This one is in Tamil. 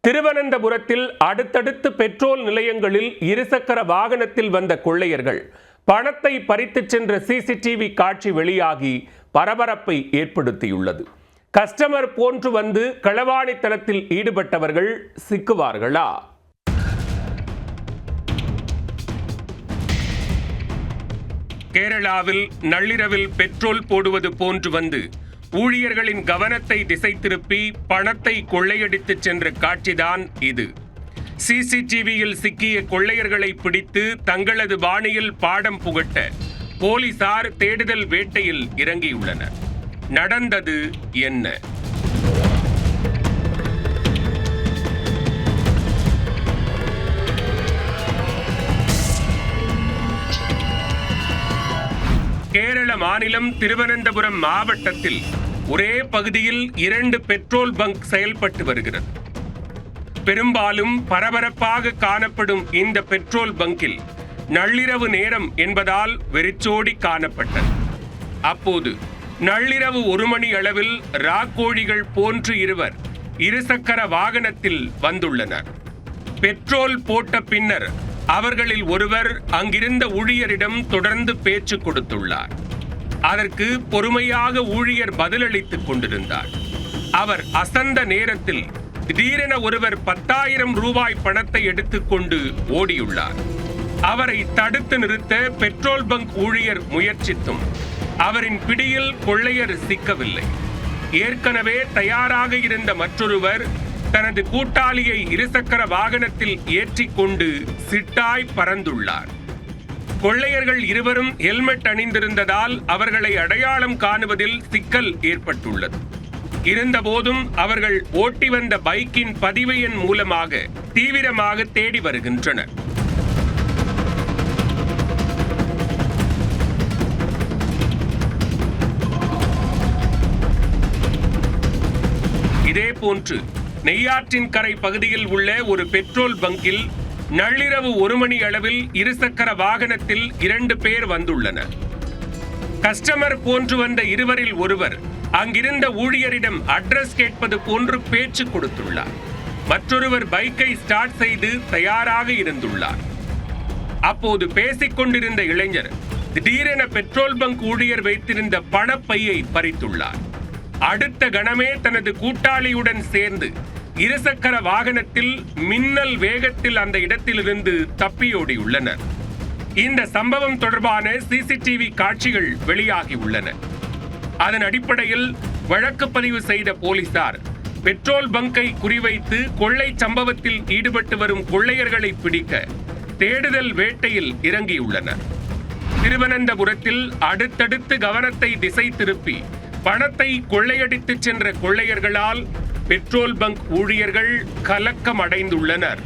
திருவனந்தபுரத்தில் அடுத்தடுத்து பெட்ரோல் நிலையங்களில் இருசக்கர வாகனத்தில் வந்த கொள்ளையர்கள் பணத்தை பறித்துச் சென்ற சிசிடிவி காட்சி வெளியாகி பரபரப்பை ஏற்படுத்தியுள்ளது. கஸ்டமர் போன்று வந்து களவாணித்தனத்தில் ஈடுபட்டவர்கள் சிக்குவார்களா? கேரளாவில் நள்ளிரவில் பெட்ரோல் போடுவது போன்று வந்து ஊழியர்களின் கவனத்தை திசை திருப்பி பணத்தை கொள்ளையடித்துச் சென்ற காட்சிதான் இது. சிசிடிவியில் சிக்கிய கொள்ளையர்களை பிடித்து தங்களது பாணியில் பாடம் புகட்ட போலீசார் தேடுதல் வேட்டையில் இறங்கியுள்ளனர். நடந்தது என்ன? கேரள மாநிலம் திருவனந்தபுரம் மாவட்டத்தில் ஒரே பகுதியில் 2 பெட்ரோல் பங்க் செயல்பட்டு வருகிறது. பெரும்பாலும் பரபரப்பாக காணப்படும் இந்த பெட்ரோல் பங்கில் நள்ளிரவு நேரம் என்பதால் வெறிச்சோடி காணப்பட்டது. அப்போது நள்ளிரவு 1 மணி அளவில் ராக்கோழிகள் போன்று இருவர் இருசக்கர வாகனத்தில் வந்துள்ளனர். பெட்ரோல் போட்ட பின்னர் அவர்களில் ஒருவர் அங்கிருந்த ஊழியரிடம் தொடர்ந்து பேச்சு கொடுத்துள்ளார். அதற்கு பொறுமையாக ஊழியர் பதிலளித்துக் கொண்டிருந்தார். அவர் அசந்த நேரத்தில் திடீரென ஒருவர் 10,000 ரூபாய் பணத்தை எடுத்துக்கொண்டு ஓடியுள்ளார். அவரை தடுத்து நிறுத்த பெட்ரோல் பங்க் ஊழியர் முயற்சித்தும் அவரின் பிடியில் கொள்ளையர் சிக்கவில்லை. ஏற்கனவே தயாராக இருந்த மற்றொருவர் தனது கூட்டாளியை இருசக்கர வாகனத்தில் ஏற்றிக்கொண்டு சிட்டாய் பறந்துள்ளார். கொள்ளையர்கள் இருவரும் ஹெல்மெட் அணிந்திருந்ததால் அவர்களை அடையாளம் காணுவதில் சிக்கல் ஏற்பட்டுள்ளது. இருந்தபோதும் அவர்கள் ஓட்டி வந்த பைக்கின் பதிவு எண் மூலமாக தீவிரமாக தேடி வருகின்றனர். இதேபோன்று நெய்யாற்றின் கரை பகுதியில் உள்ள ஒரு பெட்ரோல் பங்கில் நள்ளிரவு 1 மணி அளவில் இருசக்கர வாகனத்தில் 2 பேர் வந்துள்ளனர். கஸ்டமர் போன்று வந்த இருவரில் ஒருவர் அங்கிருந்த ஊழியரிடம் அட்ரஸ் கேட்பது போன்று பேச்சு கொடுத்துள்ளார். மற்றொருவர் பைக்கை ஸ்டார்ட் செய்து தயாராக இருந்துள்ளார். அப்போது பேசிக் கொண்டிருந்த இளைஞர் திடீரென பெட்ரோல் பங்க் ஊழியர் வைத்திருந்த பணப்பையை பறித்துள்ளார். அடுத்த கணமே தனது கூட்டாளியுடன் சேர்ந்து இருசக்கர வாகனத்தில் மின்னல் வேகத்தில் அந்த இடத்திலிருந்து தப்பியோடியுள்ளனர். இந்த சம்பவம் தொடர்பான சிசிடிவி காட்சிகள் வெளியாகி உள்ளன. அதன் அடிப்படையில் வழக்கு பதிவு செய்த போலீசார் பெட்ரோல் பங்கை குறிவைத்து கொள்ளை சம்பவத்தில் ஈடுபட்டு வரும் கொள்ளையர்களை பிடிக்க தேடுதல் வேட்டையில் இறங்கியுள்ளனர். திருவனந்தபுரத்தில் அடுத்தடுத்து கவனத்தை திசை திருப்பி பணத்தை கொள்ளையடித்துச் சென்ற கொள்ளையர்களால் பெட்ரோல் பங்க் ஊழியர்கள் கலக்கம் அடைந்துள்ளனர்.